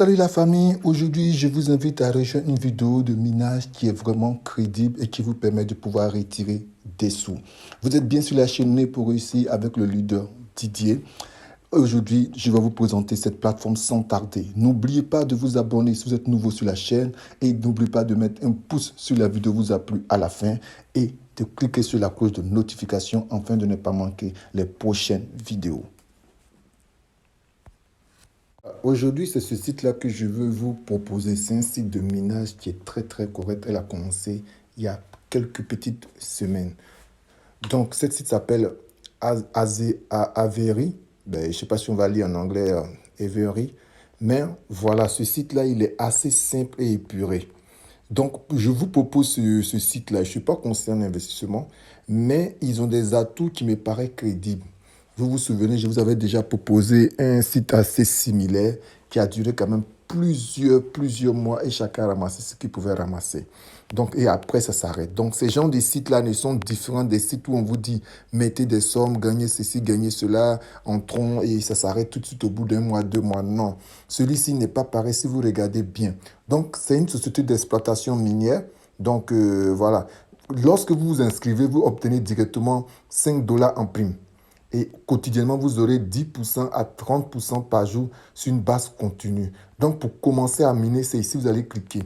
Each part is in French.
Salut la famille, aujourd'hui je vous invite à rejoindre une vidéo de minage qui est vraiment crédible et qui vous permet de pouvoir retirer des sous. Vous êtes bien sur la chaîne Né pour réussir avec le leader Didier. Aujourd'hui, je vais vous présenter cette plateforme sans tarder. N'oubliez pas de vous abonner si vous êtes nouveau sur la chaîne et n'oubliez pas de mettre un pouce si la vidéo vous a plu à la fin et de cliquer sur la cloche de notification afin de ne pas manquer les prochaines vidéos. Aujourd'hui, c'est ce site-là que je veux vous proposer. C'est un site de minage qui est très correct. Elle a commencé il y a quelques petites semaines. Donc, ce site s'appelle Avery. Je ne sais pas si on va lire en anglais Avery. Mais voilà, ce site-là, il est assez simple et épuré. Donc, je vous propose ce site-là. Je ne suis pas concerné d'investissement, mais ils ont des atouts qui me paraissent crédibles. Vous vous souvenez, je vous avais déjà proposé un site assez similaire qui a duré quand même plusieurs mois et chacun a ramassé ce qu'il pouvait ramasser. Donc, et après, ça s'arrête. Donc, ces genres de sites-là ne sont différents des sites où on vous dit mettez des sommes, gagnez ceci, gagnez cela, entrons et ça s'arrête tout de suite au bout d'un mois, 2 mois. Non, celui-ci n'est pas pareil si vous regardez bien. Donc, c'est une société d'exploitation minière. Donc, voilà. Lorsque vous vous inscrivez, vous obtenez directement 5 $ en prime. Et quotidiennement, vous aurez 10% à 30% par jour sur une base continue. Donc, pour commencer à miner, c'est ici, vous allez cliquer.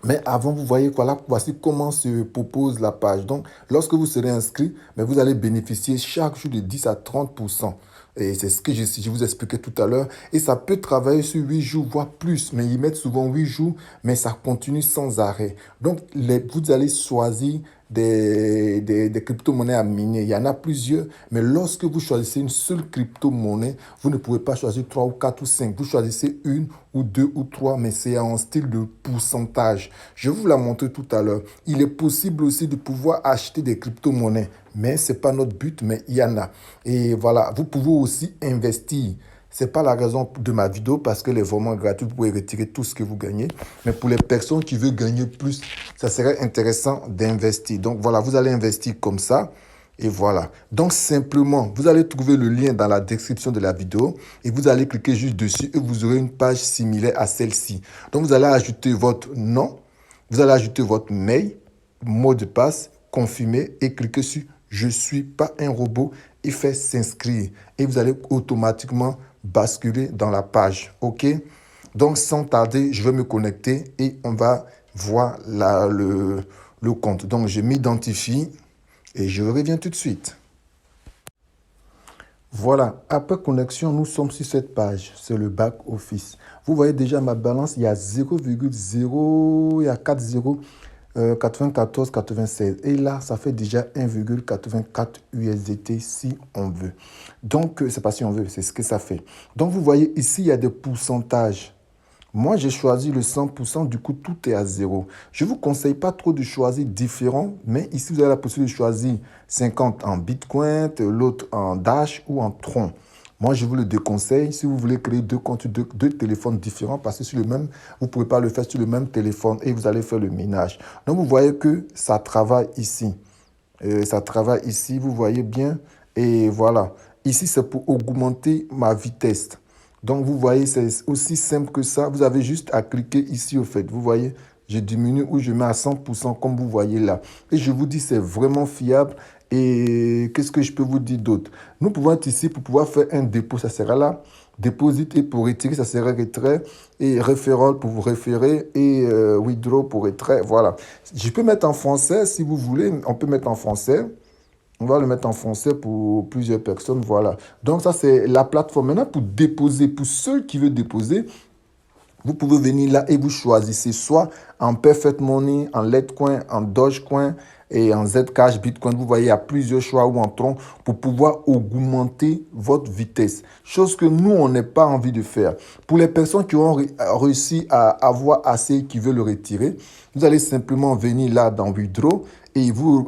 Mais avant, vous voyez, voilà, voici comment se propose la page. Donc, lorsque vous serez inscrit, vous allez bénéficier chaque jour de 10 à 30%. Et c'est ce que je vous expliquais tout à l'heure. Et ça peut travailler sur 8 jours, voire plus. Mais ils mettent souvent 8 jours, mais ça continue sans arrêt. Donc, vous allez choisir des crypto-monnaies à miner. Il y en a plusieurs, mais lorsque vous choisissez une seule crypto-monnaie, vous ne pouvez pas choisir 3 ou 4 ou 5. Vous choisissez une ou deux ou trois, mais c'est en style de pourcentage. Je vais vous la montrer tout à l'heure. Il est possible aussi de pouvoir acheter des crypto-monnaies, mais ce n'est pas notre but, mais il y en a. Et voilà, vous pouvez aussi investir. Ce n'est pas la raison de ma vidéo parce qu'elle est vraiment gratuite. Vous pouvez retirer tout ce que vous gagnez. Mais pour les personnes qui veulent gagner plus, ça serait intéressant d'investir. Donc voilà, vous allez investir comme ça. Et voilà. Donc simplement, vous allez trouver le lien dans la description de la vidéo et vous allez cliquer juste dessus et vous aurez une page similaire à celle-ci. Donc vous allez ajouter votre nom, vous allez ajouter votre mail, mot de passe, confirmer et cliquer sur « Je ne suis pas un robot » et faire « S'inscrire ». Et vous allez automatiquement basculer dans la page. OK? Donc sans tarder, je vais me connecter et on va voir le compte. Donc je m'identifie. Et je reviens tout de suite. Voilà, après connexion, nous sommes sur cette page. C'est le back office. Vous voyez déjà ma balance, il y a 0,0, il y a 4 0, 94,96. Et là, ça fait déjà 1,84 USDT si on veut. Donc, c'est pas si on veut, c'est ce que ça fait. Donc, vous voyez ici, il y a des pourcentages. Moi, j'ai choisi le 100%, du coup, tout est à 0. Je ne vous conseille pas trop de choisir différent, mais ici, vous avez la possibilité de choisir 50 en Bitcoin, l'autre en Dash ou en Tron. Moi, je vous le déconseille si vous voulez créer deux comptes, deux téléphones différents, parce que sur le même, vous ne pouvez pas le faire sur le même téléphone et vous allez faire le minage. Donc, vous voyez que ça travaille ici. Ça travaille ici, vous voyez bien. Et voilà. Ici, c'est pour augmenter ma vitesse. Donc, vous voyez, c'est aussi simple que ça. Vous avez juste à cliquer ici, au fait. Vous voyez, je diminue ou je mets à 100%, comme vous voyez là. Et je vous dis, c'est vraiment fiable. Et qu'est-ce que je peux vous dire d'autre? Nous pouvons être ici pour pouvoir faire un dépôt. Ça sera là. Deposit et pour retirer, ça sera retrait. Et referral pour vous référer. Et withdraw pour retrait. Voilà. Je peux mettre en français si vous voulez. On peut mettre en français. On va le mettre en français pour plusieurs personnes, voilà. Donc ça, c'est la plateforme. Maintenant, pour déposer, pour ceux qui veulent déposer, vous pouvez venir là et vous choisissez soit en Perfect Money, en Litecoin, en Dogecoin et en Zcash, Bitcoin. Vous voyez, il y a plusieurs choix ou en Tron pour pouvoir augmenter votre vitesse. Chose que nous, on n'a pas envie de faire. Pour les personnes qui ont réussi à avoir assez et qui veulent le retirer, vous allez simplement venir là dans Withdraw et vous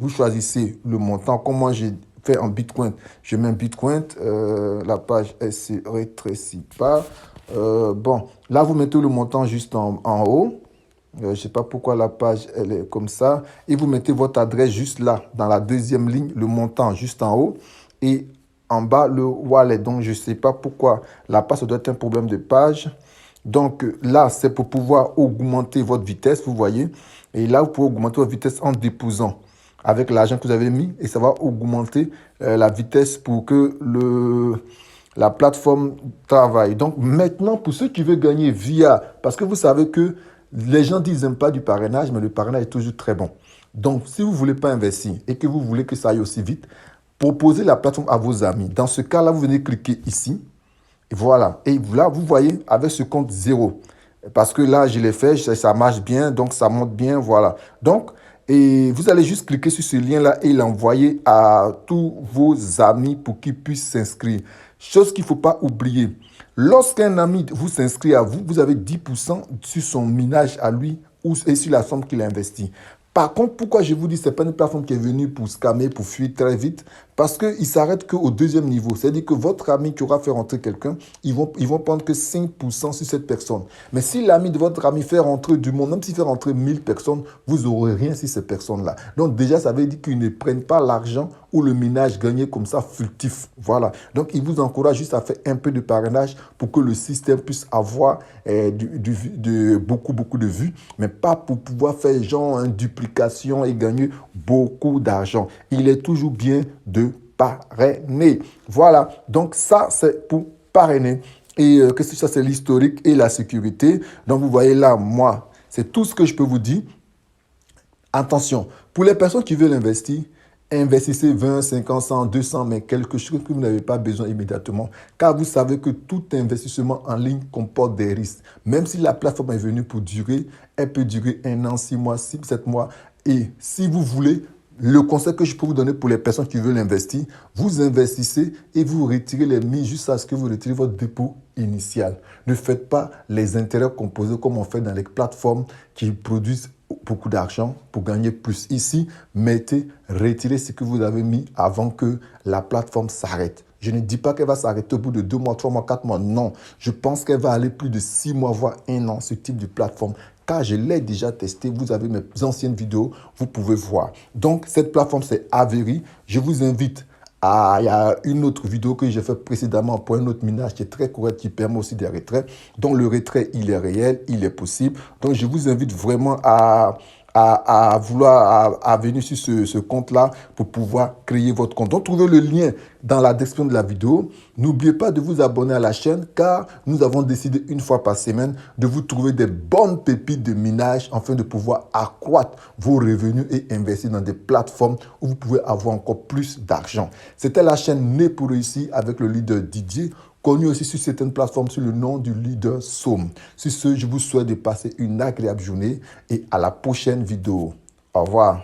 choisissez le montant. Comme moi, j'ai fait en Bitcoin. Je mets un Bitcoin. La page, elle ne se rétrécit pas. Bon, là, vous mettez le montant juste en haut. Je ne sais pas pourquoi la page, elle est comme ça. Et vous mettez votre adresse juste là, dans la deuxième ligne, le montant juste en haut. Et en bas, le wallet. Donc, je ne sais pas pourquoi. La page, ça doit être un problème de page. Donc là, c'est pour pouvoir augmenter votre vitesse, vous voyez. Et là, vous pouvez augmenter votre vitesse en déposant avec l'argent que vous avez mis et ça va augmenter la vitesse pour que la plateforme travaille. Donc maintenant, pour ceux qui veulent gagner via, parce que vous savez que les gens disent n'aiment pas du parrainage, mais le parrainage est toujours très bon. Donc si vous ne voulez pas investir et que vous voulez que ça aille aussi vite, proposez la plateforme à vos amis. Dans ce cas-là, vous venez cliquer ici. Et voilà. Et là, vous voyez, avec ce compte 0. Parce que là, je l'ai fait, ça marche bien, donc ça monte bien, voilà. Donc, et vous allez juste cliquer sur ce lien-là et l'envoyer à tous vos amis pour qu'ils puissent s'inscrire. Chose qu'il ne faut pas oublier. Lorsqu'un ami vous s'inscrit à vous, vous avez 10% sur son minage à lui et sur la somme qu'il a investie. Par contre, pourquoi je vous dis que ce n'est pas une plateforme qui est venue pour scammer, pour fuir très vite? Parce qu'il ne s'arrête qu'au deuxième niveau. C'est-à-dire que votre ami qui aura fait rentrer quelqu'un, ils vont prendre que 5% sur cette personne. Mais si l'ami de votre ami fait rentrer du monde, même s'il fait rentrer 1000 personnes, vous n'aurez rien sur ces personnes-là. Donc déjà, ça veut dire qu'ils ne prennent pas l'argent ou le minage gagné comme ça furtif. Voilà. Donc, ils vous encouragent juste à faire un peu de parrainage pour que le système puisse avoir beaucoup de vues, mais pas pour pouvoir faire genre une duplication et gagner beaucoup d'argent. Il est toujours bien de parrainer. Voilà. Donc, ça, c'est pour parrainer. Et qu'est-ce que ça, c'est l'historique et la sécurité. Donc, vous voyez là, moi, c'est tout ce que je peux vous dire. Attention, pour les personnes qui veulent investir, investissez 20, 50, 100, 200, mais quelque chose que vous n'avez pas besoin immédiatement. Car vous savez que tout investissement en ligne comporte des risques. Même si la plateforme est venue pour durer, elle peut durer 1 an, 6 mois, 7 mois. Et si vous voulez, le conseil que je peux vous donner pour les personnes qui veulent investir, vous investissez et vous retirez les mises jusqu'à ce que vous retirez votre dépôt initial. Ne faites pas les intérêts composés comme on fait dans les plateformes qui produisent beaucoup d'argent pour gagner plus. Ici, retirez ce que vous avez mis avant que la plateforme s'arrête. Je ne dis pas qu'elle va s'arrêter au bout de 2 mois, 3 mois, 4 mois. Non, je pense qu'elle va aller plus de 6 mois, voire 1 an, ce type de plateforme. Car je l'ai déjà testé. Vous avez mes anciennes vidéos, vous pouvez voir. Donc, cette plateforme, c'est Avery. Je vous invite il y a une autre vidéo que j'ai faite précédemment pour un autre minage qui est très correct, qui permet aussi des retraits. Donc, le retrait, il est réel, il est possible. Donc, je vous invite vraiment à venir sur ce compte-là pour pouvoir créer votre compte. Donc, trouvez le lien dans la description de la vidéo. N'oubliez pas de vous abonner à la chaîne car nous avons décidé une fois par semaine de vous trouver des bonnes pépites de minage afin de pouvoir accroître vos revenus et investir dans des plateformes où vous pouvez avoir encore plus d'argent. C'était la chaîne Né pour réussir avec le leader Didier, connu aussi sur certaines plateformes sous le nom du leader Somme. Sur ce, je vous souhaite de passer une agréable journée et à la prochaine vidéo. Au revoir.